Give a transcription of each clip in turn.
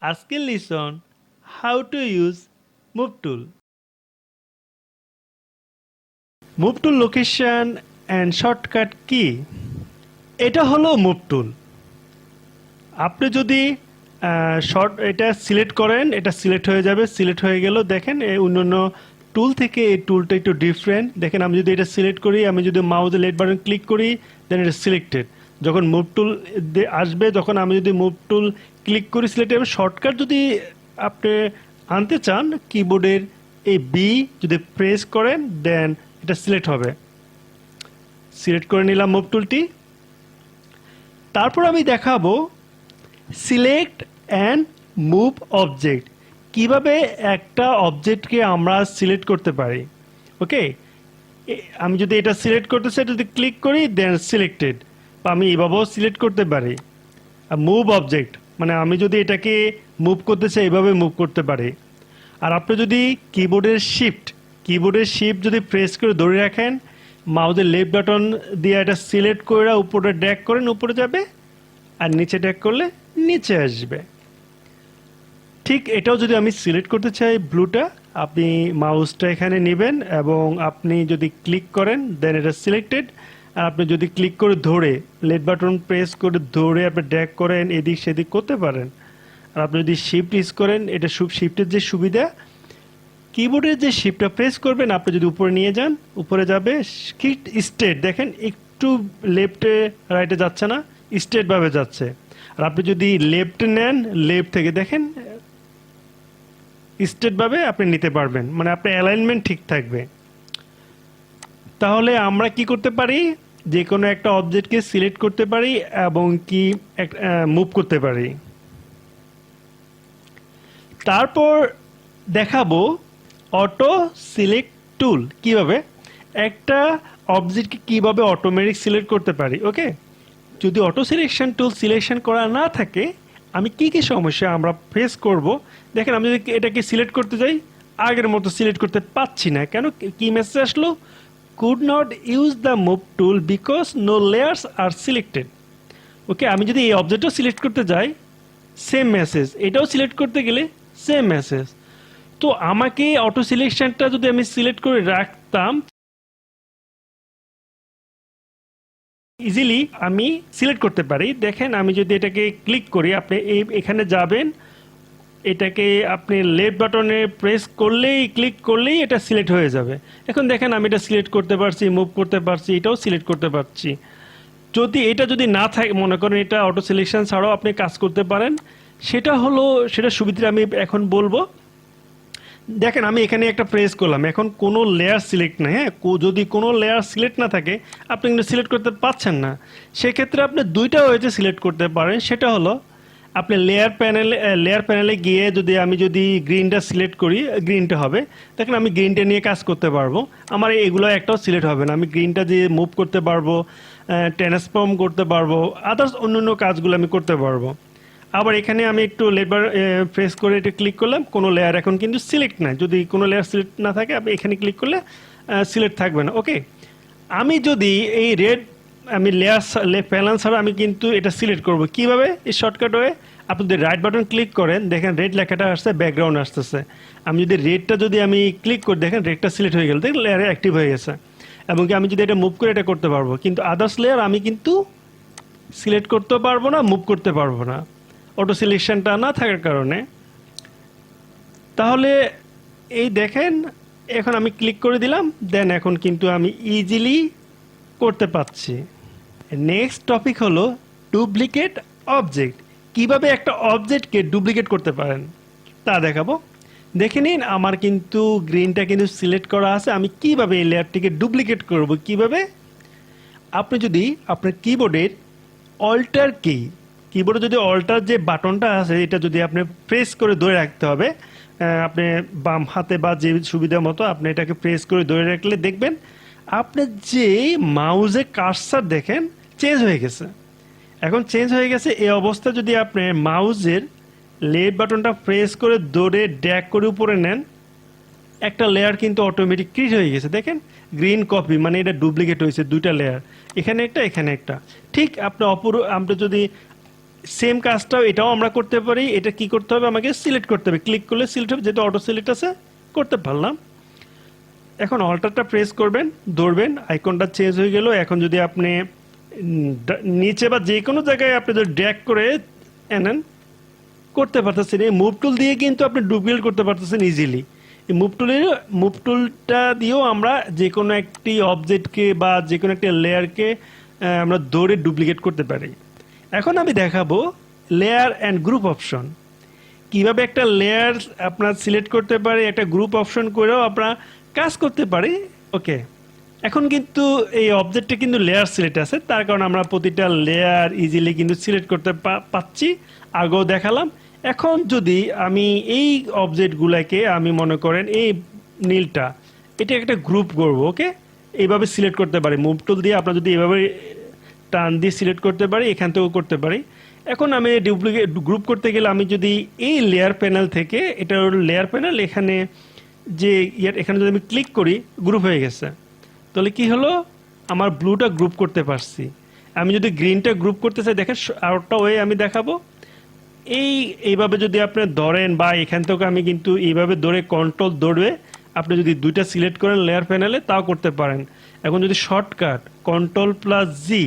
আজকের listen how to use move tool. Move tool location and shortcut কি? এটা হলো মুভ টুল। আপনি যদি এটা সিলেক্ট করেন, এটা সিলেক্ট হয়ে যাবে। সিলেক্ট হয়ে গেল, দেখেন এই অন্যান্য টুল থেকে এই টুলটা একটু ডিফারেন্ট। দেখেন আমি যদি এটা সিলেক্ট করি, আমি যদি মাউসের লেফট বাটন ক্লিক করি, দেন এটা সিলেক্টেড। যখন মুভ টুল আসবে, যখন আমি যদি মুভ টুল ক্লিক করি সিলেক্ট হবে। শর্টকাট যদি আপনি আনতে চান, কিবোর্ডের এই বি যদি প্রেস করেন, দেন এটা সিলেক্ট হবে। সিলেক্ট করে নিলাম মুভ টুলটি। তারপর আমি দেখাবো সিলেক্ট অ্যান্ড মুভ অবজেক্ট, কিভাবে একটা অবজেক্টকে আমরা সিলেক্ট করতে পারি। ওকে, আমি যদি এটা সিলেক্ট করতে চাই, যদি ক্লিক করি দেন সিলেক্টেড, বা আমি এভাবেও সিলেক্ট করতে পারি। মুভ অবজেক্ট মানে আমি যদি এটাকে মুভ করতে চাই, এভাবে মুভ করতে পারি। আর আপনি যদি কিবোর্ডের শিফট যদি প্রেস করে ধরে রাখেন, মাউসের লেফট বাটন দিয়ে এটা সিলেক্ট করে উপরে ড্র্যাগ করেন, উপরে যাবে, আর নিচে ড্র্যাগ করলে নিচে আসবে। ঠিক এটাও যদি আমি সিলেক্ট করতে চাই ব্লুটা, আপনি মাউসটা এখানে নেবেন এবং আপনি যদি ক্লিক করেন দেন এটা সিলেক্টেড। আর আপনি যদি ক্লিক করে ধরে লেফট বাটন প্রেস করে ধরে আপনি ড্র্যাগ করেন, এদিক সেদিক করতে পারেন। আর আপনি যদি শিফট ইউজ করেন, এটা শিফটের যে সুবিধা, কিবোর্ডের যে শিফটটা প্রেস করবেন, আপনি যদি উপরে নিয়ে যান উপরে যাবে। স্ট্রেট দেখেন, একটু লেফটে রাইটে যাচ্ছে না, স্ট্রেটভাবে যাচ্ছে। আর আপনি যদি লেফট নেন, লেফট থেকে দেখেন স্ট্রেটভাবে আপনি নিতে পারবেন, মানে আপনার অ্যালাইনমেন্ট ঠিক থাকবে। তাহলে আমরা কি করতে পারি, যে কোনো একটা অবজেক্টকে সিলেক্ট করতে পারি এবং কি মুভ করতে পারি। তারপর দেখাবো অটো সিলেক্ট টুল, কিভাবে একটা অবজেক্টকে কিভাবে অটোমেটিক সিলেক্ট করতে পারি। ওকে, যদি অটো সিলেকশন টুল সিলেকশন করা না থাকে, আমি কি কি সমস্যা আমরা ফেস করব। দেখেন আমি যদি এটাকে সিলেক্ট করতে যাই, আগের মতো সিলেক্ট করতে পাচ্ছি না। কেন? কি মেসেজ আসলো? Could not use the move tool because no layers are selected. Okay, আমি যদি এই অবজেক্টও সিলেক্ট করতে যাই, সেম মেসেজ। এটাও সিলেক্ট করতে গেলে সেম মেসেজ। তো আমাকে অটো সিলেকশনটা যদি আমি সিলেক্ট করে রাখতাম, ইজিলি আমি সিলেক্ট করতে পারি। দেখেন আমি যদি এটাকে ক্লিক করি, আপনি এখানে যাবেন, এটাকে আপনি লেফট বাটনে প্রেস করলেই, ক্লিক করলেই এটা সিলেক্ট হয়ে যাবে। এখন দেখেন আমি এটা সিলেক্ট করতে পারছি, মুভ করতে পারছি, এটাও সিলেক্ট করতে পারছি। এটা যদি না থাকে, মনে করেন এটা অটো সিলেকশন ছাড়াও আপনি কাজ করতে পারেন, সেটা সুবিধা আমি এখন বলবো। দেখেন আমি এখানে একটা প্রেস করলাম, এখন কোনো লেয়ার সিলেক্ট নেই। হ্যাঁ, যদি কোনো লেয়ার সিলেক্ট না থাকে, আপনি কিন্তু সিলেক্ট করতে পারছেন না। সেক্ষেত্রে আপনি দুইটা ওয়েতে সিলেক্ট করতে পারেন। সেটা হলো আপনি লেয়ার প্যানেলে গিয়ে আমি যদি গ্রিনটা সিলেক্ট করি, গ্রিনটা হবে। দেখেন আমি গ্রিনটা নিয়ে কাজ করতে পারবো, আমার এগুলো একটাও সিলেক্ট হবে না। আমি গ্রিনটা দিয়ে মুভ করতে পারবো, ট্রান্সফর্ম করতে পারবো, আদার্স অন্যান্য কাজগুলো আমি করতে পারবো। আবার এখানে আমি একটু লেবার প্রেস করে এটা ক্লিক করলাম, কোনো লেয়ার এখন কিন্তু সিলেক্ট নাই। যদি কোনো লেয়ার সিলেক্ট না থাকে, আপনি এখানে ক্লিক করলে সিলেক্ট থাকবে না। ওকে, আমি যদি এই আমি প্যানেল ছাড়া আমি কিন্তু এটা সিলেক্ট করব কিভাবে, এই শর্টকাট হয়ে আপনি যদি রাইট বাটন ক্লিক করেন, দেখেন রেড লেখাটা আসছে, ব্যাকগ্রাউন্ড আসতেছে। আমি যদি আমি ক্লিক করি, দেখেন রেডটা সিলেক্ট হয়ে গেল, দেখেন লেয়ারে অ্যাক্টিভ হয়ে গেছে। এবং কি আমি যদি এটা মুভ করে এটা করতে পারবো, কিন্তু আদার্স লেয়ার আমি কিন্তু সিলেক্ট করতে পারবো না, মুভ করতে পারবো না, অটো সিলেকশনটা না থাকার কারণে। তাহলে এই দেখেন এখন আমি ক্লিক করে দিলাম, দেন এখন কিন্তু আমি ইজিলি করতে পারছি। নেক্সট টপিক হলো ডুপ্লিকেট অবজেক্ট, কিভাবে একটা অবজেক্টকে ডুপ্লিকেট করতে পারেন তা দেখাবো। দেখে নিন আমার কিন্তু গ্রিনটা কিন্তু সিলেক্ট করা আছে। আমি কিভাবে এই লেয়ারটিকে ডুপ্লিকেট করব, কিভাবে? আপনি যদি আপনার কিবোর্ডের অল্টার কিবোর্ডে যদি অল্টার যে বাটনটা আছে, এটা যদি আপনি প্রেস করে ধরে রাখতে হবে। আপনি বাম হাতে বা যে সুবিধা মতো আপনি এটাকে প্রেস করে ধরে রাখলে দেখবেন আপনি যে মাউসে কার্সার দেখেন চেঞ্জ হয়ে গেছে। এখন চেঞ্জ হয়ে গেছে এই অবস্থা, যদি আপনি মাউসের লেফট বাটনটা প্রেস করে ধরে ড্র্যাগ করে উপরে নেন, একটা লেয়ার কিন্তু অটোমেটিক ক্রিয়েট হয়ে গেছে। দেখেন গ্রিন কপি, মানে এটা ডুপ্লিকেট হয়েছে দুইটা লেয়ার, এখানে একটা এখানে একটা। ঠিক আপনি যদি সেম কাজটাও এটাও আমরা করতে পারি। এটা কি করতে হবে, আমাকে সিলেক্ট করতে হবে, ক্লিক করলে সিলেক্ট হবে, যেহেতু অটো সিলেক্ট আছে করতে পারলাম। এখন অল্টারটা প্রেস করবেন, ধরবেন, আইকনটা চেঞ্জ হয়ে গেল। এখন যদি আপনি নিচে বা যে কোনো জায়গায় আপনি যদি ড্র্যাগ করে এনেন করতে পারতেছেন। এই মুভ টুল দিয়ে কিন্তু আপনি ডুপ্লিকেট করতে পারতেছেন ইজিলি। এই মুভ টুলটা দিয়েও আমরা যে কোনো একটি অবজেক্টকে বা যে কোনো একটা লেয়ারকে আমরা দৌড়ে ডুপ্লিকেট করতে পারি। এখন আমি দেখাবো লেয়ার অ্যান্ড গ্রুপ অপশন, কিভাবে একটা লেয়ার আপনার সিলেক্ট করতে পারে, একটা গ্রুপ অপশন করেও আপনার কাজ করতে পারি। ওকে, এখন কিন্তু এই অবজেক্টে কিন্তু লেয়ার সিলেক্ট আছে, তার কারণে আমরা প্রতিটা লেয়ার ইজিলি কিন্তু সিলেক্ট করতে পাচ্ছি, আগেও দেখালাম। এখন যদি আমি এই অবজেক্টগুলোকে আমি মনে করেন এই নীলটা, এটা একটা গ্রুপ করব, ওকে, এইভাবে সিলেক্ট করতে পারি মুভ টুল দিয়ে। আপনারা যদি এইভাবে টান দিয়ে সিলেক্ট করতে পারি, এখান থেকেও করতে পারি। এখন আমি ডুপ্লিকেট গ্রুপ করতে গেলে আমি যদি এই লেয়ার প্যানেল থেকে, এটা লেয়ার প্যানেল, এখানে যে এখানে যদি আমি ক্লিক করি গ্রুপ হয়ে গেছে। তাহলে কি হলো, আমার ব্লুটা গ্রুপ করতে পারছি। আমি যদি গ্রিনটা গ্রুপ করতে চাই, দেখেন আরেকটা ওয়ে আমি দেখাবো। এইভাবে যদি আপনি ধরেন বা এখান থেকে আমি কিন্তু এইভাবে ধরে কন্ট্রোল ধরবে, আপনি যদি দুইটা সিলেক্ট করেন লেয়ার প্যানেলে তাও করতে পারেন। এখন যদি শর্টকাট কন্ট্রোল প্লাস জি,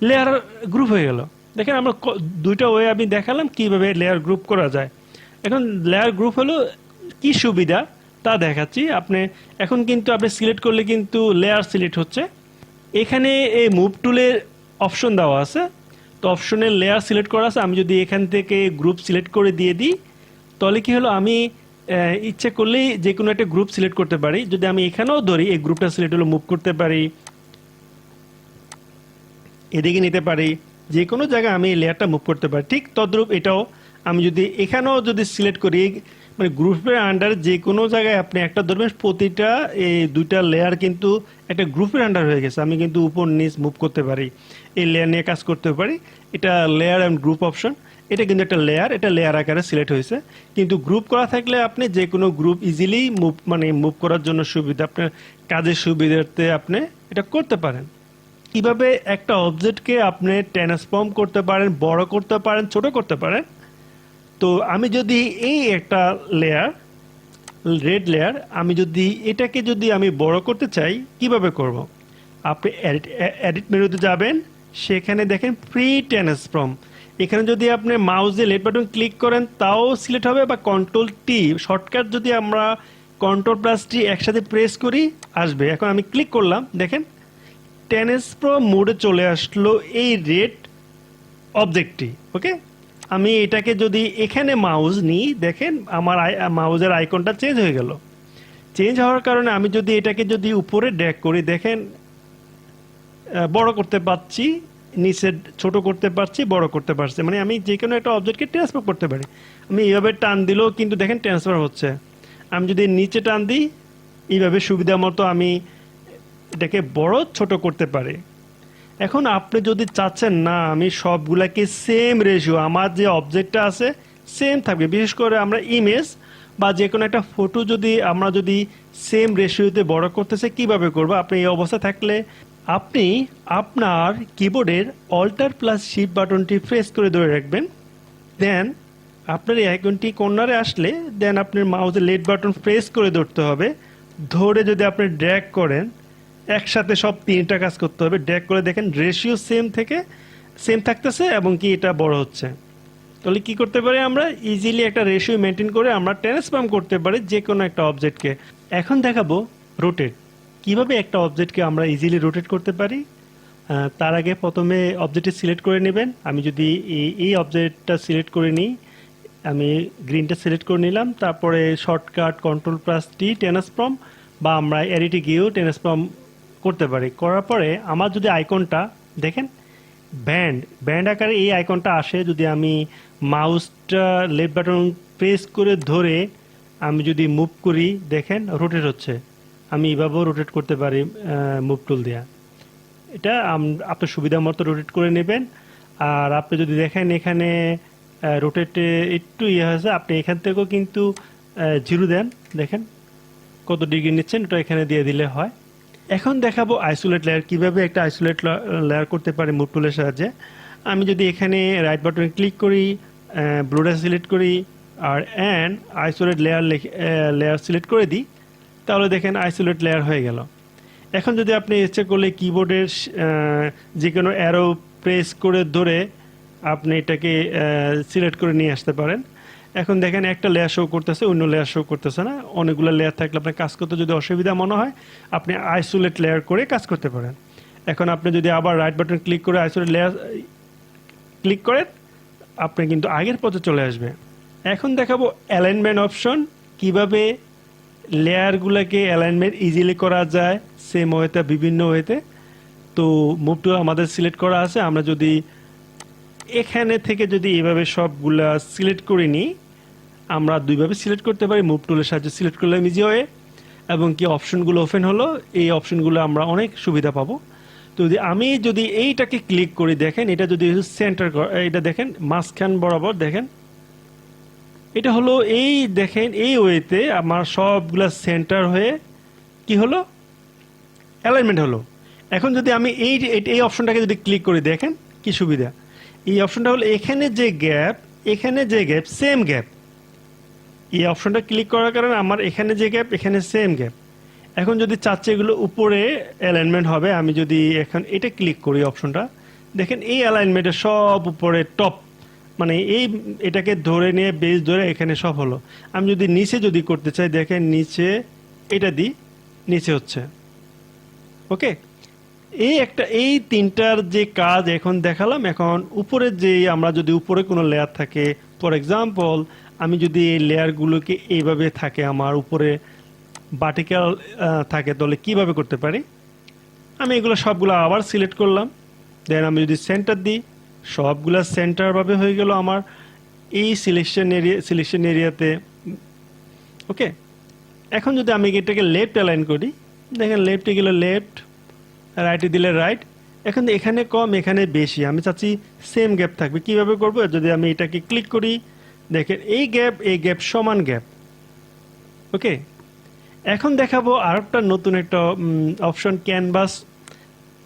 লেয়ার গ্রুপ হয়ে গেল। দেখেন আমরা দুইটা ওয়ে আমি দেখালাম কিভাবে লেয়ার গ্রুপ করা যায়। এখন লেয়ার গ্রুপ হলো কি সুবিধা তা দেখাচ্ছি। আপনি এখন কিন্তু আপনি সিলেক্ট করলে কিন্তু লেয়ার সিলেক্ট হচ্ছে। এখানে এই মুভ টুলের অপশন দেওয়া আছে, তো অপশনের লেয়ার সিলেক্ট করা আছে। আমি যদি এখান থেকে গ্রুপ সিলেক্ট করে দিয়ে দিই, তাহলে কি হলো, আমি ইচ্ছে করলেই যে কোনো একটা গ্রুপ সিলেক্ট করতে পারি। যদি আমি এখানেও ধরি, এই গ্রুপটা সিলেক্ট হলো, মুভ করতে পারি, এদিকে নিতে পারি, যে কোনো জায়গায় আমি এই লেয়ারটা মুভ করতে পারি। ঠিক তদ্রূপ এটাও আমি যদি এখানেও যদি সিলেক্ট করি, মানে গ্রুপের আন্ডারে যে কোনো জায়গায় আপনি একটা ধরবেন, প্রতিটা এই দুইটা লেয়ার কিন্তু একটা গ্রুপের আন্ডার হয়ে গেছে। আমি কিন্তু উপর নিচ মুভ করতে পারি, এই লেয়ার নিয়ে কাজ করতে পারি। এটা লেয়ার অ্যান্ড গ্রুপ অপশন। এটা কিন্তু একটা লেয়ার, এটা লেয়ার আকারে সিলেক্ট হয়েছে। কিন্তু গ্রুপ করা থাকলে আপনি যে কোনো গ্রুপ ইজিলি মুভ করার জন্য সুবিধা, আপনার কাজের সুবিধার্থে আপনি এটা করতে পারেন। কিভাবে একটা অবজেক্টকে আপনি ট্রান্সফর্ম করতে পারেন, বড় করতে পারেন, ছোট করতে পারেন। তো আমি যদি এই একটা লেয়ার, রেড লেয়ার, আমি যদি এটাকে যদি আমি বড় করতে চাই, কিভাবে করব? আপনি এডিট মেনুতে যাবেন, সেখানে দেখেন ফ্রি ট্রান্সফর্ম। এখানে যদি আপনি মাউসে লেফট বাটন ক্লিক করেন তাও সিলেক্ট হবে, বা কন্ট্রোল টি শর্টকাট যদি আমরা কন্ট্রোল প্লাস টি একসাথে প্রেস করি আসবে। এখন আমি ক্লিক করলাম, দেখেন ট্রান্সফর্ম মোডে চলে আসলো এই রেড অবজেক্টটি। ওকে, আমি এটাকে যদি এখানে মাউস নিই, দেখেন আমার মাউসের আইকনটা চেঞ্জ হয়ে গেল। চেঞ্জ হওয়ার কারণে আমি যদি এটাকে যদি উপরে ড্র্যাগ করি, দেখেন বড় করতে পারছি, নিচে ছোট করতে পারছি, বড় করতে পারছি। মানে আমি যে কোনো একটা অবজেক্টকে ট্রান্সফার করতে পারি। আমি এইভাবে টান দিলেও কিন্তু দেখেন ট্রান্সফার হচ্ছে। আমি যদি নিচে টান দিই, এইভাবে সুবিধা মতো আমি এটাকে বড় ছোট করতে পারি। এখন আপনি যদি চাচ্ছেন না আমি সবগুলাকে সেম রেশিও, আমার যে অবজেক্টটা আছে সেম থাকবে, বিশেষ করে আমরা ইমেজ বা যে কোনো একটা ফটো যদি আমরা যদি সেম রেশিওতে বড় করতে চাই, কীভাবে করবো? আপনি এই অবস্থা থাকলে আপনি আপনার কিবোর্ডের অল্টার প্লাস শিফট বাটনটি প্রেস করে ধরে রাখবেন। দেন আপনার এই আইকনটি কর্নারে আসলে দেন আপনার মাউসের লেফট বাটন প্রেস করে ধরতে হবে। ধরে যদি আপনি ড্র্যাগ করেন, একসাথে সব তিনটা কাজ করতে হবে। ড্র্যাগ করে দেখেন রেশিও সেম থাকতেছে এবং কি এটা বড় হচ্ছে। তাহলে কি করতে পারি, আমরা ইজিলি একটা রেশিও মেনটেন করে আমরা ট্রান্সফর্ম করতে পারি যে কোনো একটা অবজেক্টকে। এখন দেখাবো রোটেট, কিভাবে একটা অবজেক্টকে আমরা ইজিলি রোটেট করতে পারি। তার আগে প্রথমে অবজেক্টটি সিলেক্ট করে নেবেন। আমি যদি এই অবজেক্টটা সিলেক্ট করে নিই, আমি গ্রিনটা সিলেক্ট করে নিলাম, তারপরে শর্টকাট কন্ট্রোল প্লাস টি ট্রান্সফর্ম, বা আমরা এডিটে গিয়েও ট্রান্সফর্ম করতে পারি। করার পরে আমার যদি আইকনটা দেখেন ব্যান্ড আকারে এই আইকনটা আসে, যদি আমি মাউসটা লেফট বাটন প্রেস করে ধরে আমি যদি মুভ করি, দেখেন রোটেট হচ্ছে। আমি এইভাবেও রোটেট করতে পারি মুভ টুল দেওয়া। এটা আপনার সুবিধা মতো রোটেট করে নেবেন। আর আপনি যদি দেখেন এখানে রোটেটে একটু ইয়ে হয়েছে, আপনি এখান থেকেও কিন্তু জিরো দেন, দেখেন কত ডিগ্রি নিচ্ছেন, এটা এখানে দিয়ে দিলে হয়। এখন দেখাবো আইসোলেট লেয়ার, কিভাবে একটা আইসোলেট লেয়ার করতে পারি মুভ টুলের সাহায্যে। আমি যদি এখানে রাইট বাটনে ক্লিক করি, ব্লুটা সিলেক্ট করি আর আইসোলেট লেয়ার সিলেক্ট করে দিই, তাহলে দেখেন আইসোলেট লেয়ার হয়ে গেল। এখন যদি আপনি ইচ্ছে করলে কিবোর্ডের যে কোনো অ্যারো প্রেস করে ধরে আপনি এটাকে সিলেক্ট করে নিয়ে আসতে পারেন। এখন দেখেন একটা লেয়ার শো করতেছে, অন্য লেয়ার শো করতেছে না। অনেকগুলো লেয়ার থাকলে আপনার কাজ করতে যদি অসুবিধা মনে হয়, আপনি আইসোলেট লেয়ার করে কাজ করতে পারেন। এখন আপনি যদি আবার রাইট বাটন ক্লিক করে আইসোলেট লেয়ার ক্লিক করেন, আপনি কিন্তু আগের পথে চলে আসবে। এখন দেখাবো অ্যালাইনমেন্ট অপশন, কিভাবে লেয়ারগুলোকে অ্যালাইনমেন্ট ইজিলি করা যায় সেম ওয়েতে, বিভিন্ন ওয়েতে। তো মুভ টুল আমাদের সিলেক্ট করা আছে, আমরা যদি এখানে থেকে যদি এইভাবে সবগুলা সিলেক্ট করে নিই, আমরা দুইভাবে সিলেক্ট করতে পারি। মুভ টুলের সাহায্যে সিলেক্ট করলে ইজি হয়ে, এবং কি অপশনগুলো ওপেন হলো, এই অপশনগুলো আমরা অনেক সুবিধা পাবো। তো আমি যদি এইটাকে ক্লিক করি, দেখেন এটা যদি সেন্টার, এটা দেখেন মাঝখান বরাবর, দেখেন এটা হলো এই, দেখেন এই ওয়েতে আমার সবগুলা সেন্টার হয়ে কি হলো, অ্যালাইনমেন্ট হলো। এখন যদি আমি এই অপশনটাকে যদি ক্লিক করি, দেখেন কি সুবিধা। এই অপশনটা হলো এখানে যে গ্যাপ, এখানে যে গ্যাপ, সেম গ্যাপ। এই অপশনটা ক্লিক করার কারণে আমার এখানে যে গ্যাপ, এখানে সেম গ্যাপ। এখন যদি চাচ্ছে এগুলো উপরে অ্যালাইনমেন্ট হবে, আমি যদি এখন এটা ক্লিক করি অপশনটা, দেখেন এই অ্যালাইনমেন্টের সব উপরে টপ, মানে এটাকে ধরে নিয়ে বেস ধরে এখানে সব হলো। আমি যদি নিচে যদি করতে চাই, দেখেন নিচে এটা দিই, নিচে হচ্ছে। ওকে, এই তিনটার যে কাজ এখন দেখালাম। এখন উপরে যে আমরা যদি উপরে কোনো লেয়ার থাকে, ফর এক্সাম্পল আমি যদি এই লেয়ারগুলোকে এইভাবে থাকে, আমার উপরে ভার্টিক্যাল থাকে, তাহলে কিভাবে করতে পারি। আমি এগুলো সবগুলো আবার সিলেক্ট করলাম, দেন আমি যদি সেন্টার দিই, সবগুলা সেন্টারভাবে হয়ে গেল আমার এই সিলেকশন এরিয়াতে। ওকে, এখন যদি আমি এটাকে লেফট অ্যালাইন করি, দেখেন লেফটে গেলে লেফট, রাইটে দিলে রাইট। এখন এখানে কম, এখানে বেশি, আমি চাচ্ছি সেম গ্যাপ থাকবে। কিভাবে করব, যদি আমি এটাকে ক্লিক করি, দেখেন এই গ্যাপ সমান গ্যাপ। ওকে, এখন দেখাবো আরেকটা নতুন একটা অপশন,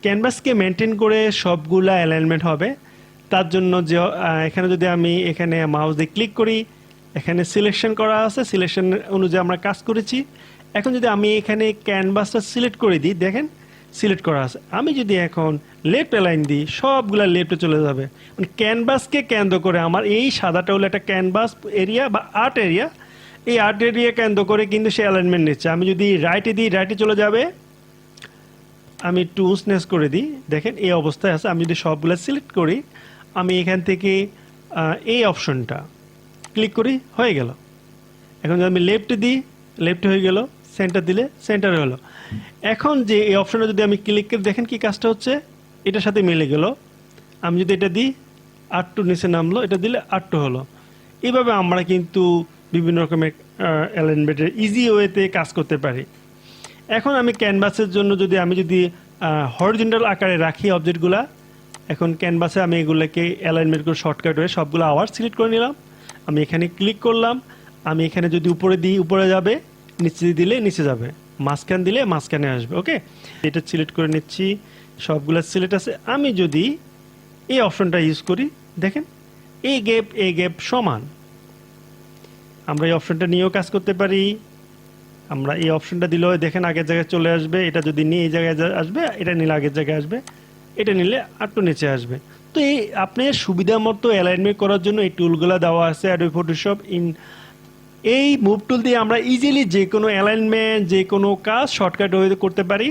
ক্যানভাসকে মেনটেন করে সবগুলা অ্যালাইনমেন্ট হবে। তার জন্য যে এখানে যদি আমি এখানে মাউস দিয়ে ক্লিক করি, এখানে সিলেকশন করা আছে, সিলেকশন অনুযায়ী আমরা কাজ করেছি। এখন যদি আমি এখানে ক্যানভাসটা সিলেক্ট করে দিই, দেখেন সিলেক্ট করা আছে। আমি যদি এখন লেফট অ্যালাইন দিই, সবগুলা লেফটে চলে যাবে। মানে ক্যানভাসকে কেন্দ্র করে আমার এই সাদাটা হলো একটা ক্যানভাস এরিয়া বা আর্ট এরিয়া, এই আর্ট এরিয়া কেন্দ্র করে কিন্তু সে অ্যালাইনমেন্ট নিচ্ছে। আমি যদি রাইটে দিই, রাইটে চলে যাবে। আমি একটু উসনেস করে দিই, দেখেন এই অবস্থায় আছে। আমি যদি সবগুলো সিলেক্ট করি, আমি এখান থেকে এই অপশনটা ক্লিক করি, হয়ে গেল। এখন যদি আমি লেফটে দিই, লেফটে হয়ে গেল, সেন্টার দিলে সেন্টারে হলো। এখন যে এই অপশনটা যদি আমি ক্লিক করে, দেখেন কি কাজটা হচ্ছে, এটার সাথে মিলে গেল। আমি যদি এটা দিই, আটটু নিচে নামলো, এটা দিলে আটটু হলো। এইভাবে আমরা কিন্তু বিভিন্ন রকমের অ্যালাইনমেন্টের ইজি ওয়েতে কাজ করতে পারি। এখন আমি ক্যানভাসের জন্য আমি যদি হরিজন্টাল আকারে রাখি অবজেক্টগুলা, এখন ক্যানভাসে আমি এগুলোকে অ্যালাইনমেন্ট করে শর্টকাট হয়ে সবগুলো আবার সিলেক্ট করে নিলাম। আমি এখানে ক্লিক করলাম, আমি এখানে যদি উপরে দিই উপরে যাবে, নিচে দিলে নিচে যাবে, মাঝখান দিলে মাঝখানে আসবে। ওকে, এটা সিলেক্ট করে নিচ্ছি, সবগুলো সিলেক্ট আছে। আমি যদি এই অপশনটা ইউজ করি, দেখেন এই গ্যাপ সমান। আমরা এই অপশনটা নিয়েও কাজ করতে পারি। আমরা এই অপশনটা দিলেও দেখেন আগের জায়গায় চলে আসবে। এটা যদি নিয়ে এই জায়গায় আসবে, এটা নিলে আগের জায়গায় আসবে, এটা নিলে আরেকটু নিচে আসবে। তো এই আপনার সুবিধা মতো অ্যালাইনমেন্ট করার জন্য এই টুলগুলো দেওয়া আছে অ্যাডোবি ফটোশপ। এই মুভ টুল দিয়ে আমরা ইজিলি যে কোনো অ্যালাইনমেন্ট, যে কোনো কাজ শর্টকাট হয়ে করতে পারি।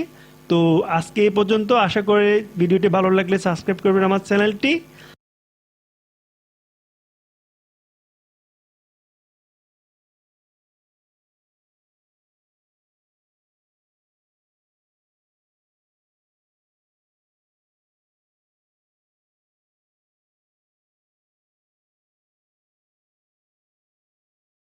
তো আজকে এই পর্যন্ত। আশা করি ভিডিওটি ভালো লাগলে সাবস্ক্রাইব করবেন আমার চ্যানেলটি।